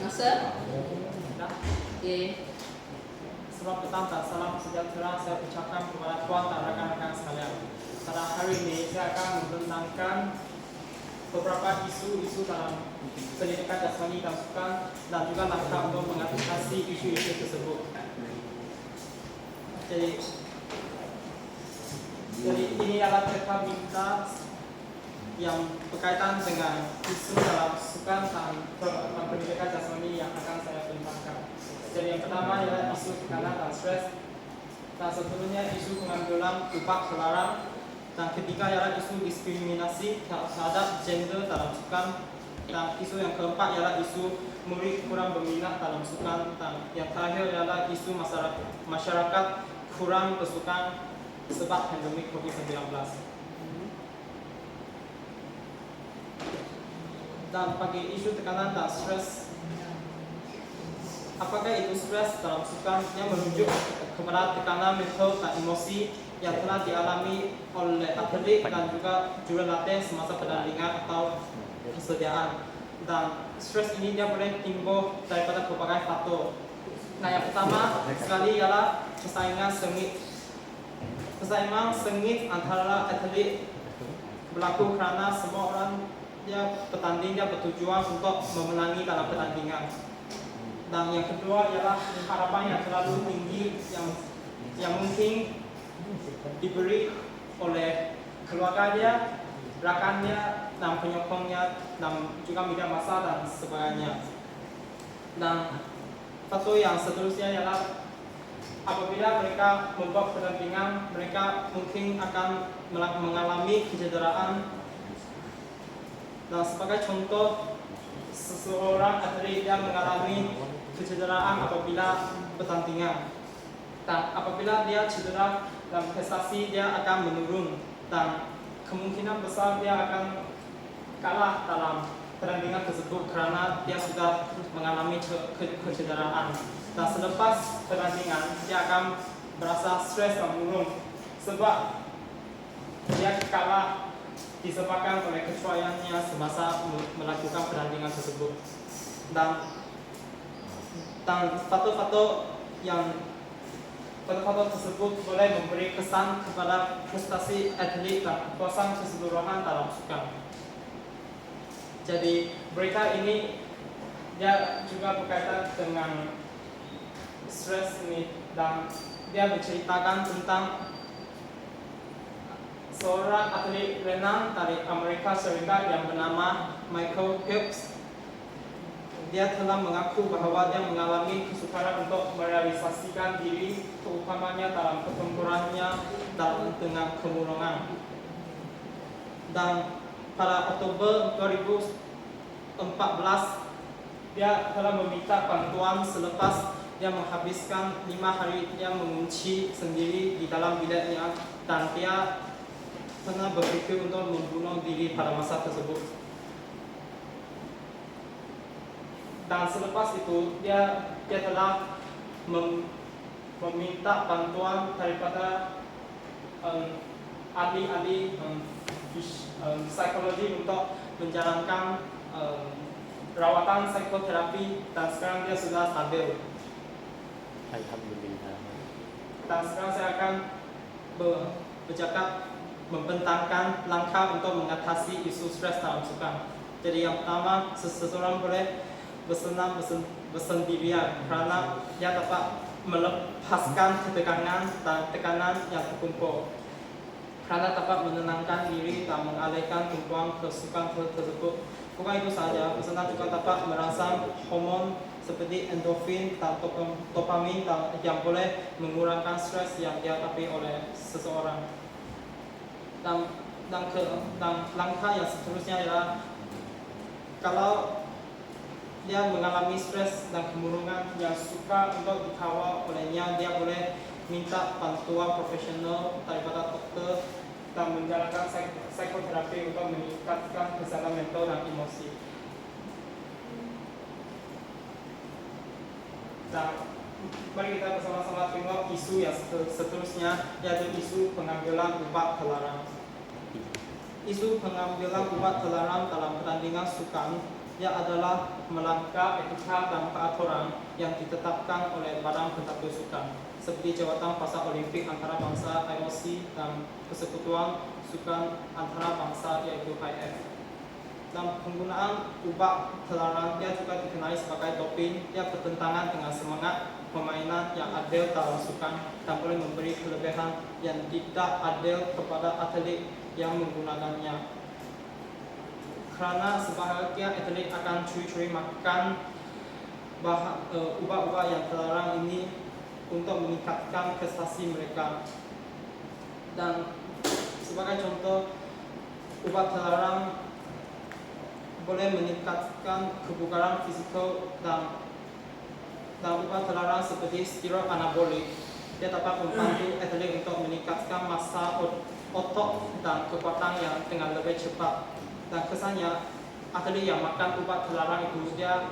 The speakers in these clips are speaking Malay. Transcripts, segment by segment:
Master? Dah. Okay. Selamat petang dan salam sejahtera saya ucapkan kepada tuan dan rekan-rekan sekalian. Pada hari ini saya akan membentangkan beberapa isu-isu dalam pendidikan jasmani dan sukan dan juga langkah untuk mengatasi isu-isu tersebut. Jadi ini adalah cerita minta yang berkaitan dengan isu dalam sukan dan pendidikan jasmani yang akan saya bentangkan. Jadi yang pertama adalah isu tekanan dan stres, dan seterusnya isu pengambilan upah terlarang, dan ketiga adalah isu diskriminasi terhadap gender dalam sukan, dan isu yang keempat adalah isu murid kurang berminat dalam sukan, dan yang terakhir adalah isu masyarakat kurang bersukan sebab pandemik COVID-19. Dan bagi isu tekanan dan stres, apakah itu stres dalam sukan yang merujuk kepada tekanan mental dan emosi yang telah dialami oleh atlet dan juga jurulatih semasa pertandingan atau persediaan. Dan stres ini dia boleh timbul daripada berbagai faktor. Nah, yang pertama sekali ialah persaingan sengit. Persaingan sengit antara atlet berlaku kerana semua orang dia bertanding, dia bertujuan untuk memenangi dalam pertandingan. Dan yang kedua ialah harapan yang terlalu tinggi yang mungkin diberi oleh keluarga dia, rakannya, dan penyokongnya, dan juga media massa dan sebagainya. Dan faktor yang seterusnya ialah apabila mereka membuat pertandingan, mereka mungkin akan mengalami kecederaan. Dan sebagai contoh, seseorang atlet yang mengalami kecederaan apabila pertandingan, dan apabila dia cedera dan prestasi dia akan menurun, dan kemungkinan besar dia akan kalah dalam pertandingan tersebut kerana dia sudah mengalami kecederaan. Dan selepas pertandingan dia akan berasa stres dan murung sebab dia kalah disebabkan oleh kecuaiannya semasa melakukan pertandingan tersebut. Dan faktor-faktor tersebut boleh memberi kesan kepada prestasi atlet dan kepuasan keseluruhan dalam sukan. Jadi berita ini dia juga berkaitan dengan stres ini, dan dia menceritakan tentang seorang atlet renang dari Amerika Serikat yang bernama Michael Phelps. Dia telah mengaku bahawa dia mengalami kesukaran untuk merealisasikan diri, terutamanya dalam pertempurannya dengan kemurungan. Dan pada Oktober 2014, dia telah meminta bantuan selepas dia menghabiskan 5 hari dia mengunci sendiri di dalam biliknya, dan dia pernah berfikir untuk membunuh diri pada masa tersebut. Dan selepas itu dia telah meminta bantuan daripada ahli-ahli psikologi untuk menjalankan rawatan psikoterapi, dan sekarang dia sudah stabil. Alhamdulillah. Dan sekarang saya akan bercakap membentangkan langkah untuk mengatasi isu stres dalam sukan. Jadi yang pertama, seseorang boleh bersenam bersendirian kerana dia dapat melepaskan ketegangan dan tekanan yang terkumpul, kerana dapat menenangkan diri dan mengalihkan tumpuan kesukaan tersebut. Bukan itu saja, bersenam juga dapat merangsang hormon seperti endorfin dan dopamin yang boleh mengurangkan stres yang dihadapi oleh seseorang. Dan langkah yang seterusnya adalah, kalau dia mengalami stres dan kemurungan yang suka untuk dikawal olehnya, dia boleh minta bantuan profesional daripada dokter dan menjalankan psikoterapi untuk meningkatkan kesehatan mental dan emosi. Dan mari kita bersama-sama tengok isu yang seterusnya, yaitu isu pengambilan ubat terlarang. Isu pengambilan ubat terlarang dalam pertandingan sukan Ia adalah melanggar etika dan peraturan yang ditetapkan oleh Badan Pengatur Sukan, seperti Jabatan Pasar Olimpik Antarabangsa IOC dan Persekutuan Sukan Antarabangsa yaitu IF. Dan penggunaan ubat terlarang ia juga dikenali sebagai doping. Ia bertentangan dengan semangat permainan yang adil dalam sukan dan boleh memberi kelebihan yang tidak adil kepada atlet yang menggunakannya. Kerana sebahagian atlet akan curi-curi makan ubat-ubat yang terlarang ini untuk meningkatkan prestasi mereka. Dan sebagai contoh, ubat terlarang boleh meningkatkan kebugaran fisikal dan ubat terlarang seperti steroid anabolik. Dia dapat membantu atlet untuk meningkatkan massa otot dan kekuatan yang dengan lebih cepat. Dan kesannya, atlet yang makan ubat terlarang itu dia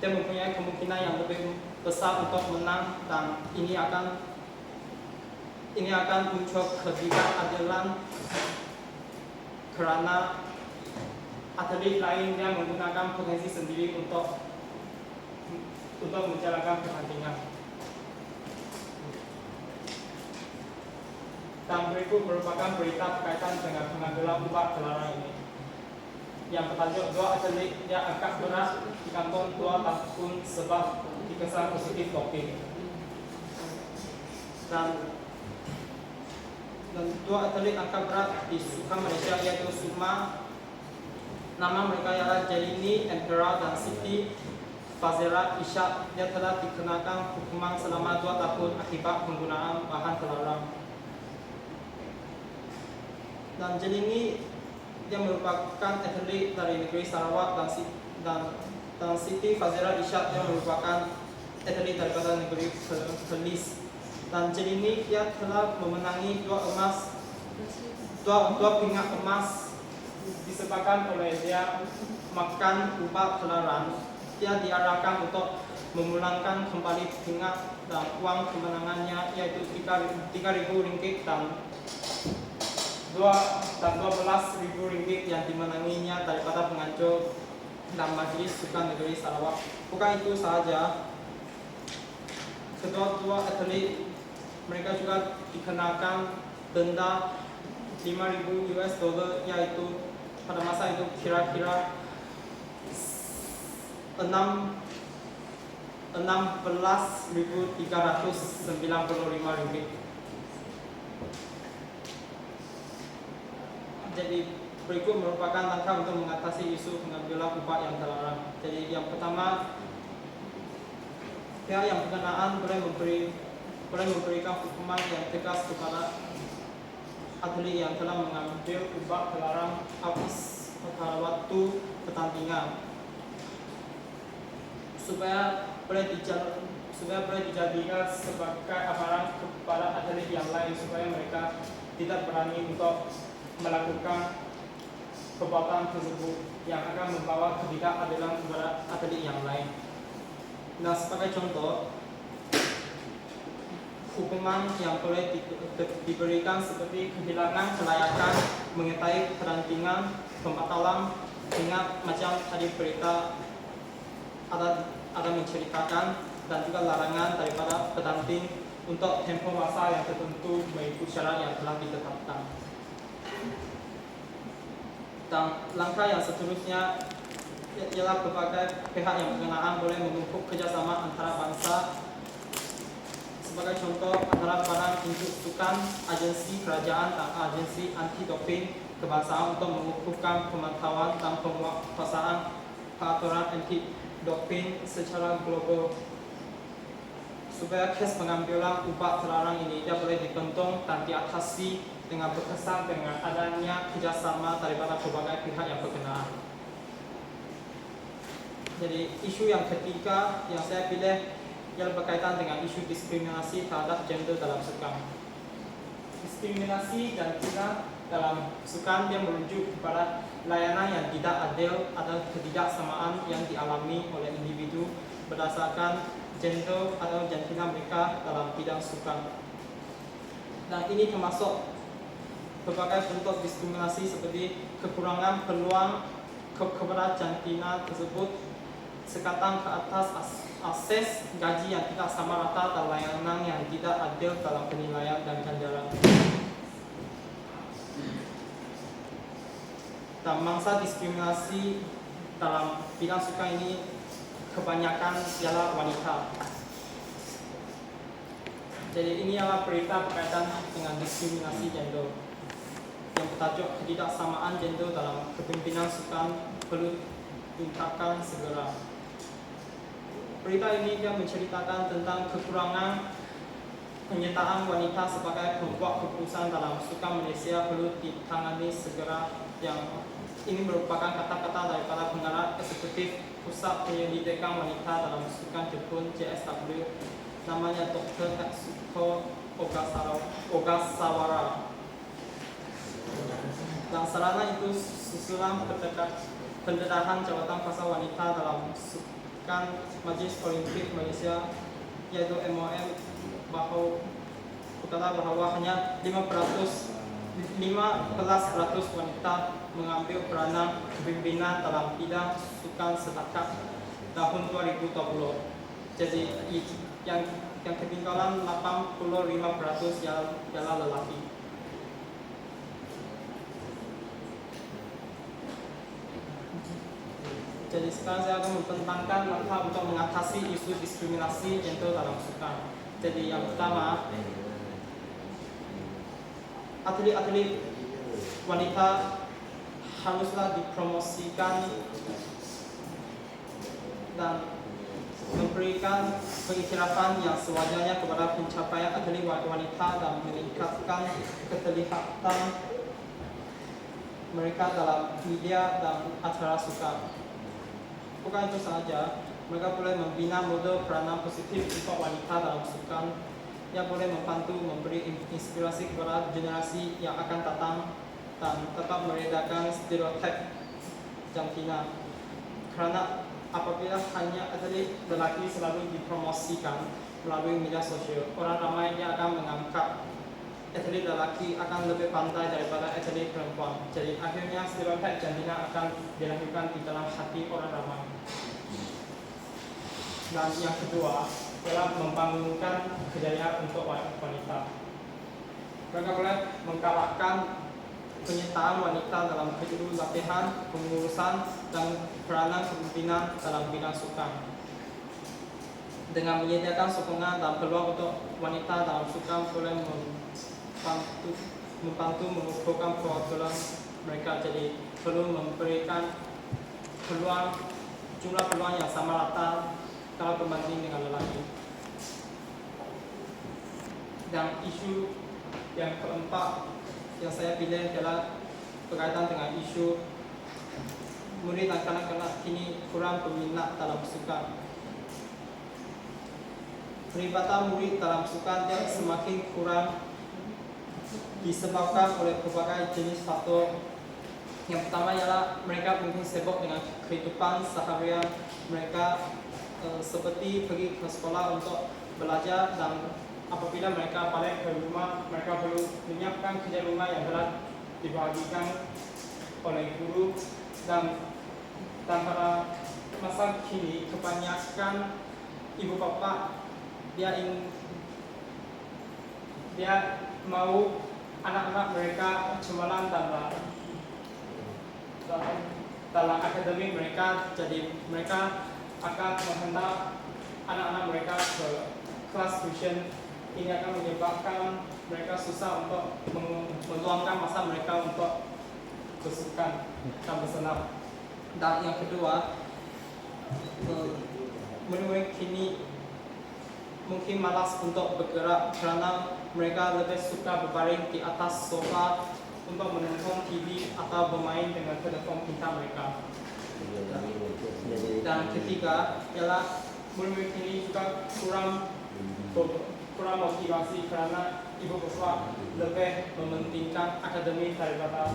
mempunyai kemungkinan yang lebih besar untuk menang, dan ini akan muncul ketidakadilan kerana atlet lain yang menggunakan potensi sendiri untuk menjalankan pertandingan. Dan berikut merupakan berita berkaitan dengan pengambilan ubat terlarang ini. Yang bertajuk 2 atlet yang angkat berat dikanton 2 tahun sebab dikesan positif doping. Dan 2 atlet angkat berat di Sukan Malaysia yaitu Sukma. Nama mereka ialah Jelini Empera dan Siti Fazera Ishak. Dia telah dikenakan hukuman selama 2 tahun akibat penggunaan bahan terlarang. Dan Jelini dia merupakan atlet dari negeri Sarawak, dan Siti Fazera Ishak dia merupakan atlet daripada negeri Perlis. Dan Jelini dia telah memenangi 2 pingat emas disebabkan oleh dia makan ubat terlarang. Dia diarahkan untuk memulangkan kembali pingat dan uang kemenangannya yaitu RM3,000 dan RM12,000 yang dimenanginya daripada pengatur dan Majlis Sukan Negeri Sarawak. Bukan itu sahaja, kedua-dua atlet mereka juga dikenakan denda $5,000 yaitu pada masa itu kira-kira RM16,395. Jadi berikut merupakan langkah untuk mengatasi isu pengambilan ubat yang terlarang. Jadi yang pertama, pihak yang berkenaan boleh memberikan hukuman yang tegas kepada atlet yang telah mengambil ubat terlarang habis pada waktu pertandingan, supaya boleh dijadikan sebagai amaran kepada atlet yang lain supaya mereka tidak berani untuk melakukan perbuatan tersebut yang akan membawa ketidakadilan kepada atlet yang lain. Nah, sebagai contoh, hukuman yang boleh diberikan seperti kehilangan kelayakan mengetahui pertandingan, pembatalan, ingat macam tadi berita ada menceritakan, dan juga larangan daripada petanding untuk tempoh masa yang tertentu mengikut syarat yang telah ditetapkan. Dan langkah yang seterusnya ialah berbagai pihak yang berkenaan boleh memupuk kerjasama antara bangsa. Sebagai contoh, antara Badan Induk Sukan, agensi kerajaan dan agensi anti-doping kebangsaan untuk mengukuhkan pemantauan dan penguasaan peraturan anti-doping secara global, supaya kes pengambilan ubat terlarang ini dia boleh dibentuk dan diatasi dengan berkesan dengan adanya kerjasama daripada berbagai pihak yang berkenaan. Jadi isu yang ketiga yang saya pilih ialah berkaitan dengan isu diskriminasi terhadap gender dalam sukan. Diskriminasi dan hina dalam sukan dia merujuk kepada layanan yang tidak adil atau ketidaksamaan yang dialami oleh individu berdasarkan gender atau jantina mereka dalam bidang sukan. Dan ini termasuk berbagai bentuk diskriminasi seperti kekurangan peluang kepada jantina tersebut, sekatan ke atas akses gaji yang tidak sama rata dan layanan yang tidak adil dalam penilaian dan ganjaran. Dan mangsa diskriminasi dalam bidang suka ini kebanyakan ialah wanita. Jadi ini adalah berita berkaitan dengan diskriminasi gender yang bertajuk ketidaksamaan gender dalam kepemimpinan sukan perlu diungkapkan segera. Berita ini dia menceritakan tentang kekurangan penyertaan wanita sebagai pembuat keputusan dalam sukan Malaysia perlu ditangani segera, yang ini merupakan kata-kata daripada pengarah eksekutif Pusat Penyelidikan Wanita dalam Sukan Jepun JSW, namanya Dr. Katsuko Ogasawara. Dan sarana itu susulan pendedahan jabatan kuasa wanita dalam Sukan Majelis Olimpik Malaysia, yaitu MOM, berkata bahwa hanya 15% wanita mengambil peranan kepemimpinan dalam bidang sukan setakat tahun 2020. Jadi yang ketinggalan 85% ialah lelaki. Jadi sekarang saya akan membentangkan langkah untuk mengatasi isu diskriminasi gender dalam sukan. Jadi yang pertama, atlet-atlet wanita haruslah dipromosikan dan memberikan pengiktirafan yang sewajarnya kepada pencapaian atlet wanita dan meningkatkan keterlibatan mereka dalam media dan acara sukan. Bukan itu saja, mereka boleh membina model peranan positif untuk wanita dalam sukan yang boleh membantu memberi inspirasi kepada generasi yang akan datang dan tetap meredakan stereotip jantina. Karena apabila hanya atlet lelaki selalu dipromosikan melalui media sosial, orang ramai yang akan menganggap atlet lelaki akan lebih pandai daripada atlet perempuan. Jadi akhirnya stereotip jantina akan dilakukan di dalam hati orang ramai. Dan yang kedua adalah membangunkan kejayaan untuk wanita. Mereka boleh menggalakkan penyertaan wanita dalam kejuruan latihan, pengurusan, dan peranan kepemimpinan dalam bidang sukan. Dengan menyediakan sokongan dan peluang untuk wanita dalam sukan boleh membantu mengukuhkan perwakilan mereka. Jadi perlu memberikan jumlah peluang yang sama rata kalau berbanding dengan lelaki. Dan isu yang keempat yang saya pilih adalah berkaitan dengan isu murid dan kanak-kanak kini kurang berminat dalam sukan. Perlibatan murid dalam sukan yang semakin kurang disebabkan oleh berbagai jenis faktor. Yang pertama ialah mereka mungkin sibuk dengan kehidupan seharian mereka, seperti pergi ke sekolah untuk belajar, dan apabila mereka balik ke rumah, mereka perlu menyiapkan kerja rumah yang telah dibagikan oleh guru. Dan pada masa kini kebanyakan ibu bapa dia mau anak-anak mereka cemerlang dalam akademik mereka. Jadi mereka akan menghendak anak-anak mereka ke kelas tuition. Ini akan menyebabkan mereka susah untuk meluangkan masa mereka untuk bersukan dan bersenam. Dan yang kedua, murid kini mungkin malas untuk bergerak karena mereka lebih suka berbaring di atas sofa untuk menonton TV atau bermain dengan telefon pintar mereka. Dan ketiga ialah murid ini juga kurang motivasi karena ibu bapa lebih mementingkan akademik daripada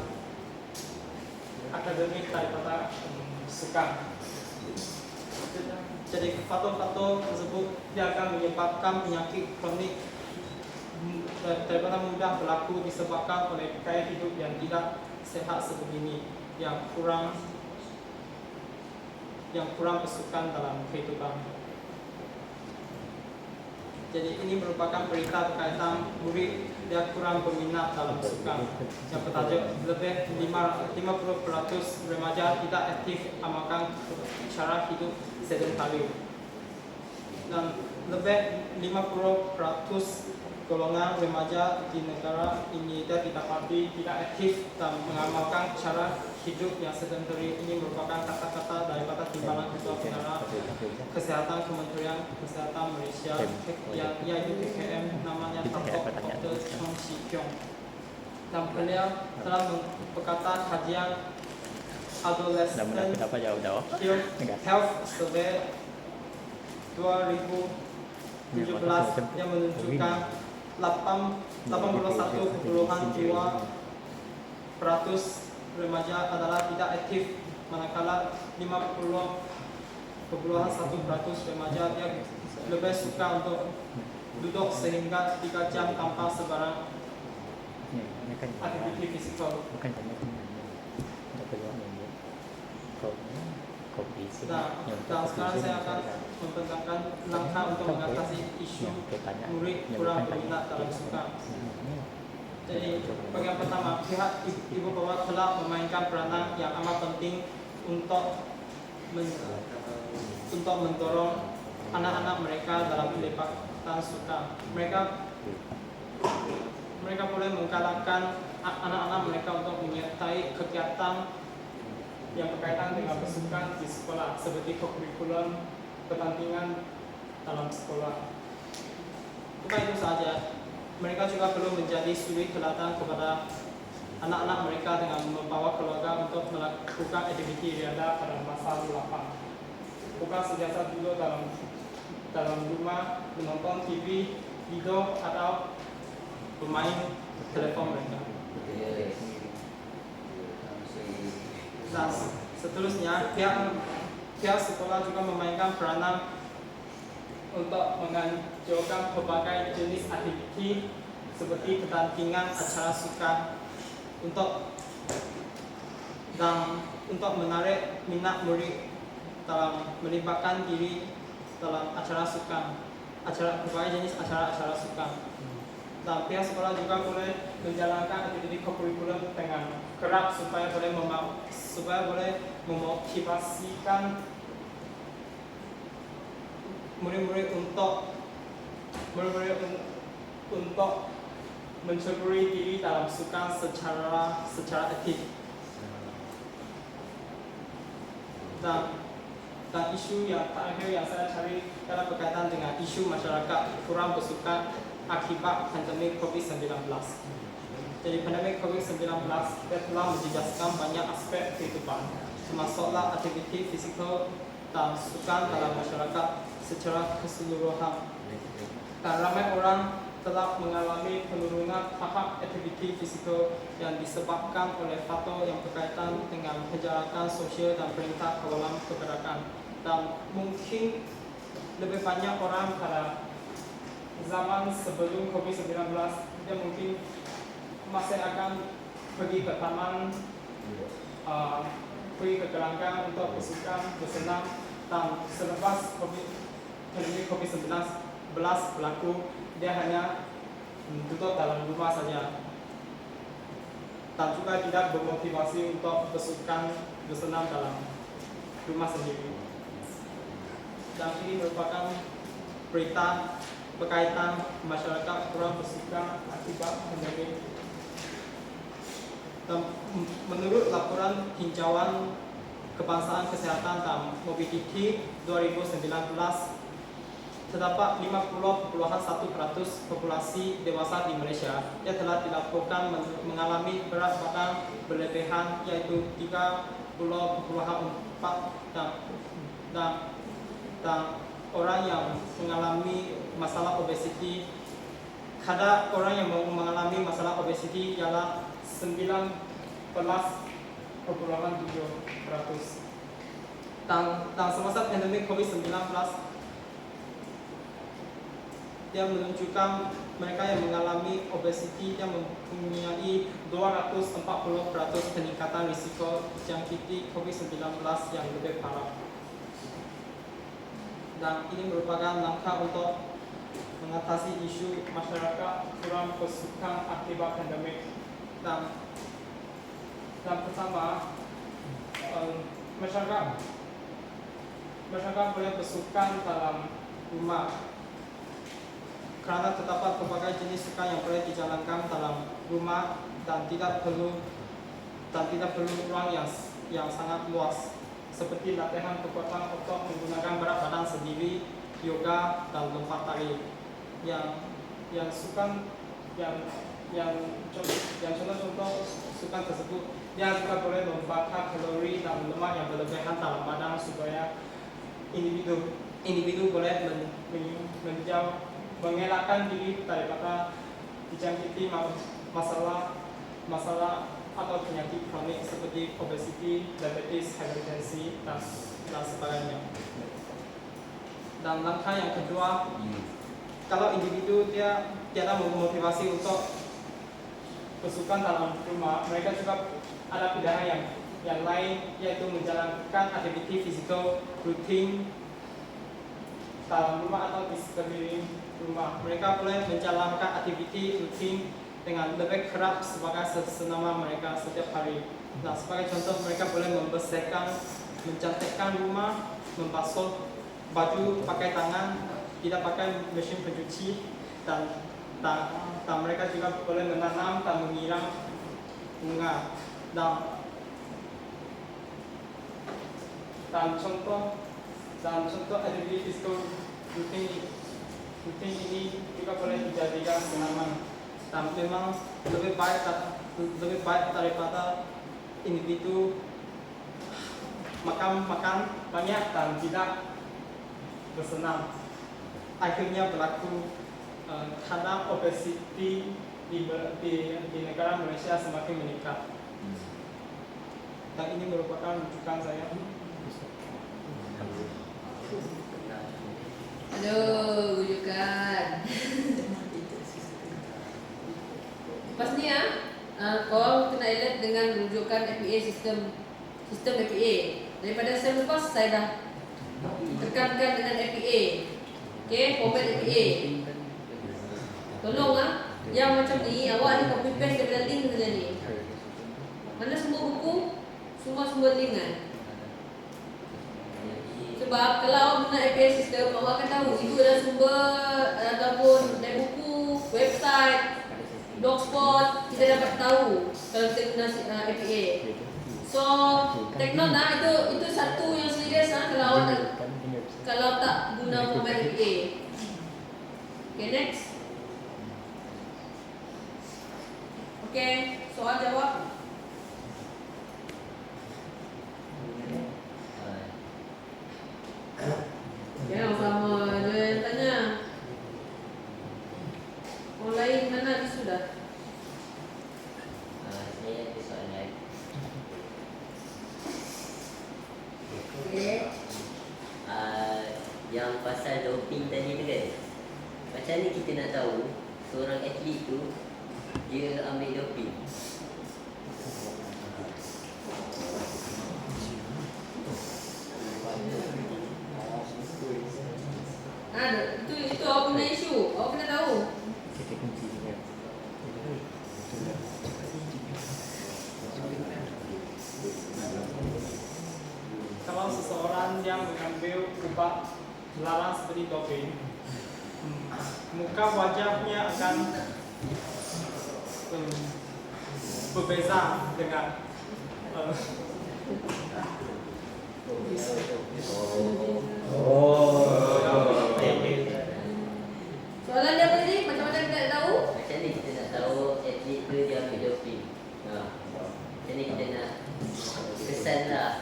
sukan. Jadi faktor-faktor tersebut dia akan menyebabkan penyakit kronik daripada mudah berlaku disebabkan oleh gaya hidup yang tidak sehat seperti ini, yang kurang bersukan dalam kehidupan. Jadi ini merupakan berita berkaitan murid dia kurang berminat dalam sukan. Yang bertajuk lebih 50% remaja tidak aktif amalkan cara hidup sedentari. Dan lebih 50% golongan remaja di negara ini dia didapati tidak aktif dan mengamalkan cara hidup yang sedentari. Ini merupakan kata-kata daripada Timbalan Ketua Pengarah Kesehatan Kementerian Kesehatan Malaysia, yaitu PKM, namanya Dr. Chong Shi Kyong. Dan beliau telah berkata kajian Adolescent Health Survey 2017 yang menunjukkan 81,2% remaja adalah tidak aktif, manakala 50,1% remaja yang lebih suka untuk duduk sehingga 3 jam tanpa sebarang aktivitas fisikal. Dan sekarang saya akan membentangkan langkah untuk mengatasi isu murid kurang berminat dalam sukan. Jadi bagian pertama, pihak ibu bapa telah memainkan peranan yang amat penting untuk mendorong anak-anak mereka dalam pelibatan sukan. Mereka boleh menggalakkan anak-anak mereka untuk menyertai kegiatan yang berkaitan dengan bersukan di sekolah, seperti kurikulum pertandingan dalam sekolah. Bukan itu saja, mereka juga perlu menjadi suri teladan kepada anak-anak mereka dengan membawa keluarga untuk melakukan aktiviti riadah pada masa lapang. Bukan sentiasa duduk dalam rumah menonton TV, video atau bermain telepon mereka. Dan seterusnya, pihak sekolah juga memainkan peranan untuk menganjurkan berbagai jenis aktiviti seperti pertandingan acara sukan untuk menarik minat murid dalam melibatkan diri dalam acara sukan, berbagai jenis acara sukan. Dan pihak sekolah juga boleh menjalankan aktiviti kurikulum dengan kerap supaya boleh memotivasikan murid-murid untuk menceburi diri dalam sukan secara aktif. Dan isu yang terakhir yang saya cari adalah berkaitan dengan isu masyarakat kurang bersukan akibat pandemik COVID-19. Jadi pandemik COVID-19 telah menjejaskan banyak aspek kehidupan, termasuklah aktiviti fisikal dan sukan dalam masyarakat secara keseluruhan. Dan ramai orang telah mengalami penurunan tahap aktiviti fisikal yang disebabkan oleh faktor yang berkaitan dengan penjarakan sosial dan perintah kawalan pergerakan. Dan mungkin lebih banyak orang pada zaman sebelum COVID-19 dia mungkin masih akan pergi ke taman, pergi ke gelanggang untuk bersukan, bersenam. Dan selepas pandemi COVID-19 berlaku, dia hanya duduk dalam rumah saja dan juga tidak bermotivasi untuk bersukan, bersenam dalam rumah sendiri. Dan ini merupakan berita berkaitan masyarakat kurang bersukan akibat pandemi. Dan menurut laporan tinjauan Kebangsaan Kesehatan dan Mobiliti 2019, terdapat 50,1% populasi dewasa di Malaysia yang telah dilaporkan mengalami berat badan berlebihan, yaitu 30,4, dan orang yang mengalami masalah obesiti, kadar orang yang mengalami masalah obesiti ialah 19,7%. Dan semasa pandemik COVID-19, dia menunjukkan mereka yang mengalami obesiti dia mempunyai 240% peningkatan risiko jangkiti COVID-19 yang lebih parah. Dan ini merupakan langkah untuk mengatasi isu masyarakat kurang bersukan akibat pandemik. Dan pertama, masyarakat boleh bersukan dalam rumah karena terdapat berbagai jenis sukan yang boleh dijalankan dalam rumah dan tidak perlu ruang yang sangat luas, seperti latihan kekuatan otot menggunakan berat badan sendiri, yoga dan lompat tali. Yang contoh sukan tersebut, dia juga boleh membakar kalori dan lemak yang berlebihan dalam badan supaya individu boleh mengelakkan diri daripada dijangkiti masalah atau penyakit kronik seperti obesiti, diabetes, hipertensi, dan sebagainya. Dan langkah yang kedua, kalau individu dia tidak memotivasi untuk bersukan dalam rumah, mereka juga ada pilihan yang lain, yaitu menjalankan aktivitas fisikal rutin dalam rumah atau di sekeliling rumah. Mereka boleh menjalankan aktivitas rutin dengan lebih kerap sebagai senama mereka setiap hari. Nah, sebagai contoh, mereka boleh membersihkan, mencantikkan rumah, membasuh baju pakai tangan, tidak pakai mesin pencuci, dan mereka juga boleh menanam dan menyiram bunga. Dan contoh aktivitas fisikal rutin ini juga boleh dijadikan senaman, dan memang lebih baik daripada individu makan banyak dan tidak bersenam. Akhirnya berlaku karena obesiti di negara Malaysia semakin meningkat. Dan ini merupakan rujukan saya. Aduh, rujukan. Lepas ni kau kena alert dengan rujukan FPA sistem FPA. Daripada saya lepas saya dah tekankan dengan FPA. Okey, format FPA. Tolong yang macam ni awak ni copy paste daripada link saja ni. Mana semua buku? Semua link kan? Sebab kalau awak guna FPA sistem, awak akan tahu itu adalah sumber ataupun dari buku, website, blogspot, kita dapat tahu kalau kita guna FPA. So, take note itu satu yang serius kalau tak guna format FPA. Okay, next. Okay, soal jawab. Ya, sama je yang tanya. Orang lain mana habis sudah? Saya ada soalan. Okey. Yang pasal doping tadi tu kan, macam ni kita nak tahu seorang atlet tu dia ambil doping? Itu awak punya isu. Awak kena tahu. Kalau seseorang yang mengambil obat terlarang seperti doping, muka wajahnya akan berbeza dengan Soalan dia apa tadi? Macam mana kita nak tahu? Macam ni kita nak tahu atlet tu dia ambil doping. Macam ni kita nak kesan lah.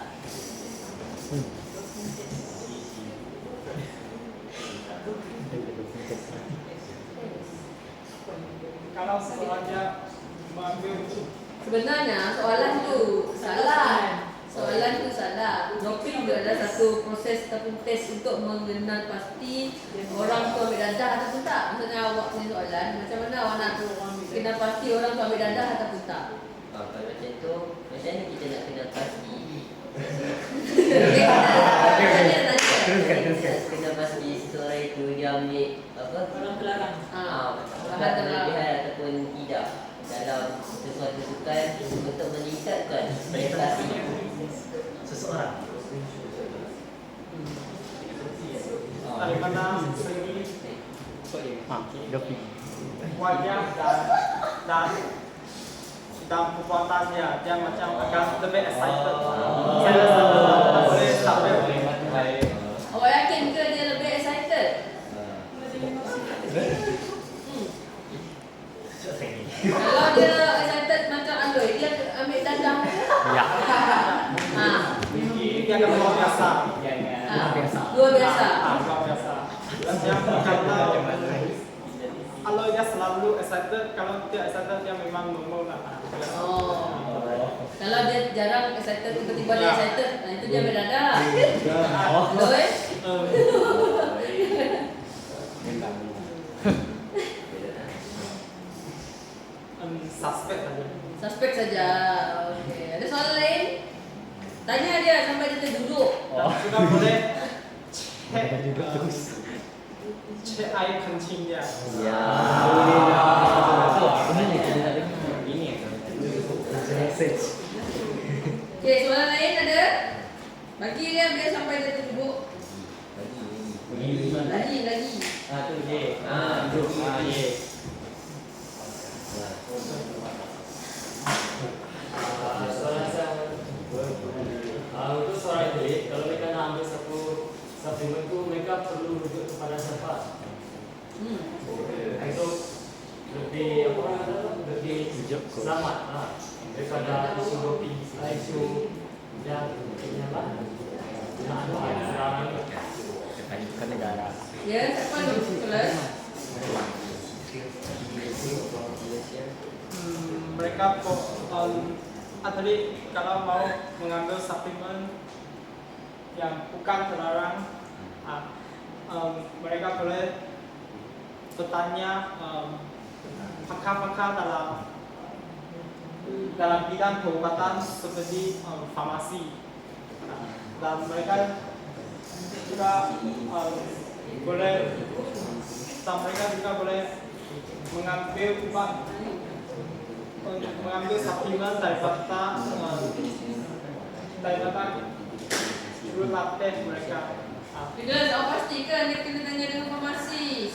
kalau seseorang dia mengambil Sebenarnya soalan tu salah. soalan itu salah. Dropping juga adalah satu proses ataupun tes untuk mengenal pasti orang tu ambil dadah ataupun tak. Maksudnya awak punya soalan, macam mana awak nak kenal pasti orang tu ambil dadah ataupun tak? Kalau macam tu, macam mana kita nak kenal pasti? Kenal pasti seseorang itu dia ambil apa? Orang terlarang. Bahan terlebihan ataupun tidak dalam sesuatu sukan untuk meningkatkan prestasi seseorang. Daripada segi Doping. wajah dan perbuatannya, dia macam akan lebih excited. Saya rasa boleh sampai Awak yakin ke dia lebih excited? Kalau dia excited macam Aloy, dia ambil dadah. Ya. dia akan luar biasa. Luar biasa. Luar biasa. Dan dia kata kalau dia selalu excited, kalau dia excited dia memang normal lah. Oh. Kalau dia jarang excited, tiba-tiba dia excited, nah itu dia ambil dadah. Aloy? Suspek saja. Suspek saja. Okey. Ada soalan lain? Tanya dia sampai dia terduduk. Dan juga boleh Ada juga terus. cek air kencing dia. ya. Okey, soalan lain ada? Bagi dia biar sampai dia terduduk. Lagi. Tu je. Itu. Ye. Soalan saya untuk seorang atlet, kalau mereka nak ambil satu supplement tu, mereka perlu rujuk kepada siapa? Untuk lebih lebih selamat daripada isu doping, isu yang apa? Serangan Bukan negara. Ya, siapa tu kelas? Mereka atlet kalau mau mengambil suplemen yang bukan terlarang, mereka boleh bertanya pakar-pakar dalam bidang pengobatan seperti farmasi, dan mereka juga boleh mengambil obat, mengambil suplemen daripada guru latih mereka. Kelas, awak pastikan dia kena tanya dengan farmasi.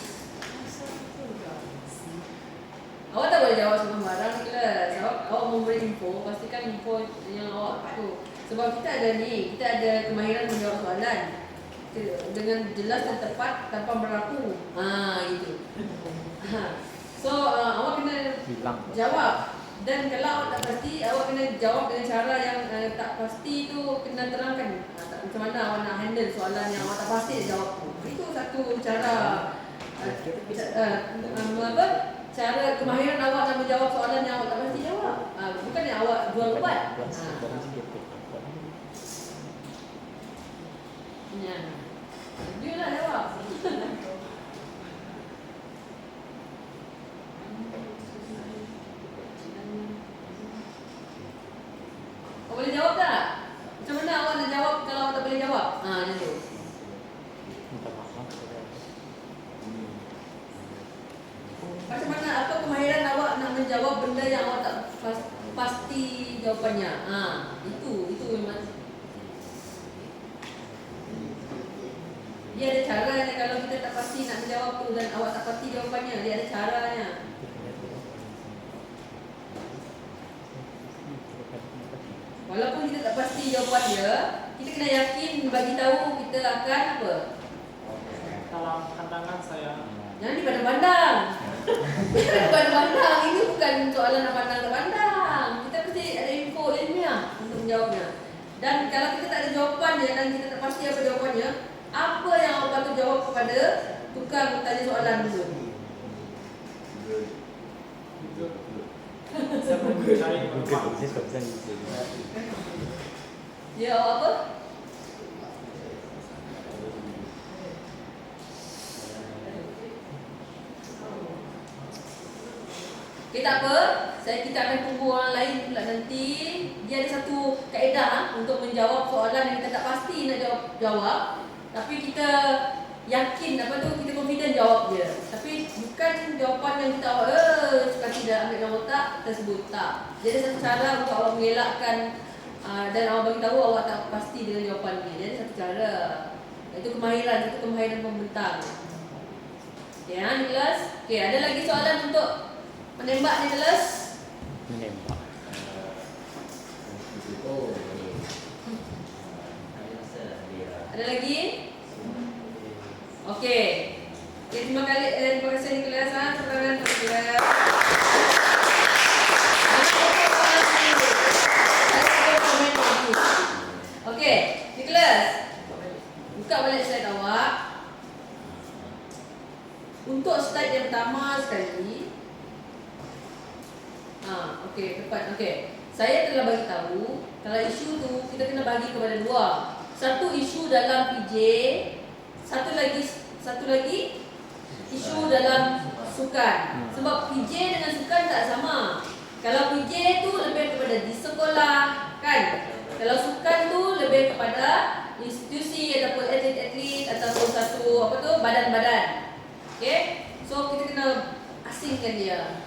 Awak tak boleh jawab sembarang kelas. Awak memberi info, pastikan info yang awak tu. Sebab kita ada kemahiran menjawab soalan dengan jelas dan tepat tanpa berlaku. Itu. So awak kena jawab. Dan kalau awak tak pasti, awak kena jawab dengan cara yang tak pasti tu, kena terangkan macam mana awak nak handle soalan yang awak tak pasti jawab tu. Itu satu cara cara kemahiran awak nak menjawab soalan yang awak tak pasti jawab. Bukan yang awak jual ubat. Ya. Dia nak jawab. Awak boleh jawab tak? Macam mana awak nak jawab kalau awak tak boleh jawab? Macam tu. Macam mana, apa kemahiran awak nak menjawab benda yang awak tak pasti jawapannya? Itu memang. Dia ada caranya kalau kita tak pasti nak menjawab tu dan awak tak pasti jawapannya, dia ada caranya. Walaupun kita tak pasti jawapan dia, kita kena yakin bagi tahu kita akan apa? Dalam pandangan saya, Jangan dipandang-pandang. Jangan dipandang-pandang. Ini bukan soalan nak pandang tak pandang. Kita mesti ada info ilmiah untuk menjawabnya. Dan kalau kita tak ada jawapannya dan kita tak pasti apa jawapannya, apa yang awak patut jawab kepada tukang tanya soalan dulu? saya perlu cari informasi. Dia awak apa? Okay, tak apa. Kita akan tunggu orang lain pula nanti. Dia ada satu kaedah untuk menjawab soalan yang kita tak pasti nak jawab. Tapi kita yakin kita confident jawab dia. Tapi bukan jawapan yang kita suka tidak ambil dalam otak, kita sebut tak. Jadi satu cara untuk awak mengelakkan dan awak bagi tahu awak tak pasti dengan jawapan ni. Jadi satu cara. Itu kemahiran membentang. Okay, Nicholas. Okay, ada lagi soalan untuk menembak Nicholas? Menembak. Oh, Ada lagi? Okey. Okay, terima kasih Nicholas. Sokongan Nicholas. Okey, Nicholas. Buka balik slide awak. Untuk slide yang pertama sekali. Okey, tepat. Okey. Saya telah bagi tahu kalau isu tu kita kena bagi kepada dua. Satu isu dalam PJ, satu lagi isu dalam sukan. Sebab PJ dengan sukan tak sama. Kalau PJ tu lebih kepada di sekolah, kan? Kalau sukan tu lebih kepada institusi ataupun atlet-atlet ataupun satu badan-badan. Okey? So kita kena asingkan dia.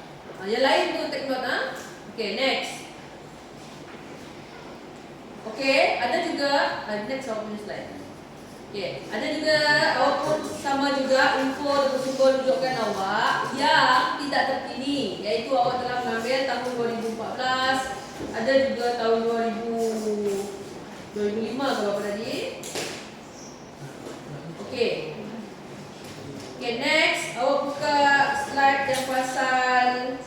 Yang lain tu take note. Okey, next. Okey, ada juga next awak punya slide. Okey, ada juga awak pun sama juga info ataupun sumber rujukan awak yang tidak terpilih, iaitu awak telah mengambil tahun 2014, ada juga tahun 2005 kalau apa tadi. Okey. Okey, next awak buka slide yang pasal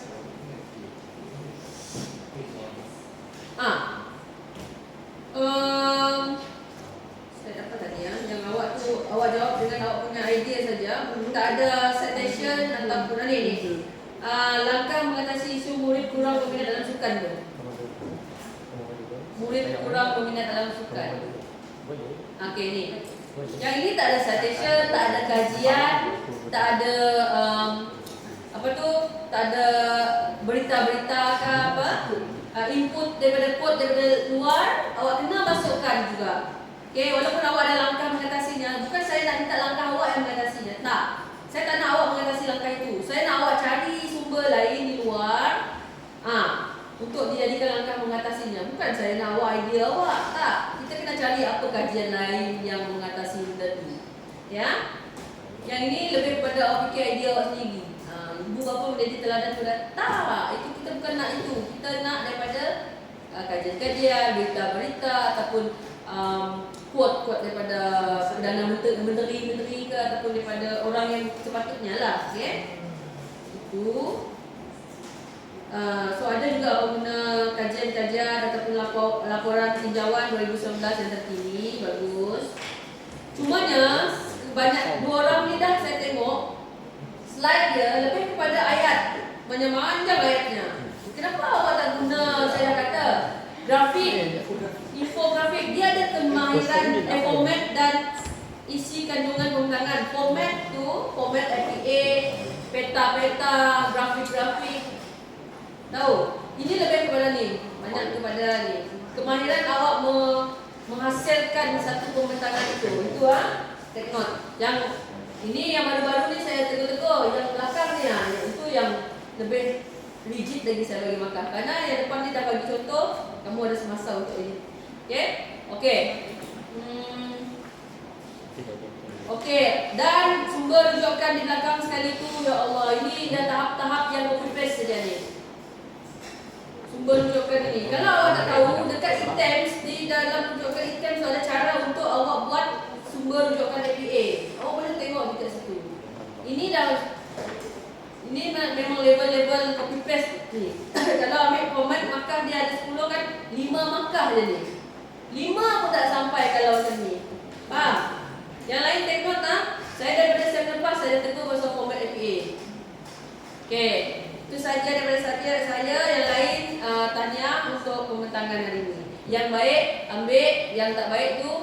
slide apa tadi ya? Yang awak jawab dengan awak punya idea saja, tak ada citation ataupun ni. Langkah mengatasi isu murid kurang berminat dalam sukan tu. Murid kurang berminat dalam sukan. Okey ni. Yang ini tak ada citation, tak ada kajian, tak ada tak ada berita-berita ke apa. Input daripada luar, awak kena masukkan juga. Okey, walaupun awak ada langkah mengatasinya, bukan saya nak minta langkah awak yang mengatasinya. Tak. Saya tak nak awak mengatasi langkah itu. Saya nak awak cari sumber lain di luar untuk dijadikan langkah mengatasinya. Bukan saya nak awak idea awak. Tak. Kita kena cari apa kajian lain yang mengatasi benda itu. Ya? Yang ini lebih kepada awak fikir idea awak sendiri. Ibu bapa menjadi teladan sudah. Tak. Itu kita bukan nak itu. Kita nak daripada kajian-kajian, berita-berita ataupun quote daripada Perdana Menteri ke ataupun daripada orang yang sepatutnya lah. Okay? Itu. So ada juga guna kajian-kajian ataupun laporan tinjauan 2019 yang terkini. Bagus. Cumanya banyak dua orang ni dah saya tengok slide dia lebih kepada ayat, panjang ayatnya. Kenapa awak tak guna, saya dah kata, grafik, infografik? Dia ada kemahiran format dan isi kandungan pemerangan. Format tu, format FPA, peta-peta, grafik-grafik. Tahu? Ini lebih kepada ni, banyak kepada ni. Kemahiran awak menghasilkan satu pembentangan itu. Itu take note. Yang ini yang baru-baru ni saya tegur-tegur, yang belakang ni itu yang lebih rigid lagi saya bagi makan. Karena yang depan ni dah bagi contoh, kamu ada semasa untuk ini. Okey? Okey. Okey, dan sumber rujukan di belakang sekali tu, ya Allah, ini dah tahap-tahap yang copy paste saja ni. Sumber rujukan ini. Kalau awak tak tahu, dekat items, di dalam rujukan items ada cara untuk awak buat sumber rujukan APA. Awak boleh tengok dekat situ. Ini memang level-level copy paste ni. Kalau ambil format markah dia ada 10 kan, 5 markah je ni. 5 pun tak sampai kalau macam ni. Faham? Yang lain tengok tak? Saya daripada sem lepas saya tegur pasal format APA. Okey. Itu saja daripada saya. Yang lain tahniah untuk pembentangan hari ini. Yang baik ambil, yang tak baik tu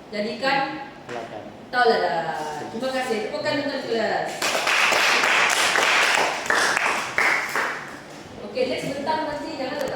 jadikan Silakan. tauladan. Terima kasih. Tepukan untuk kelas. Okey, next bentang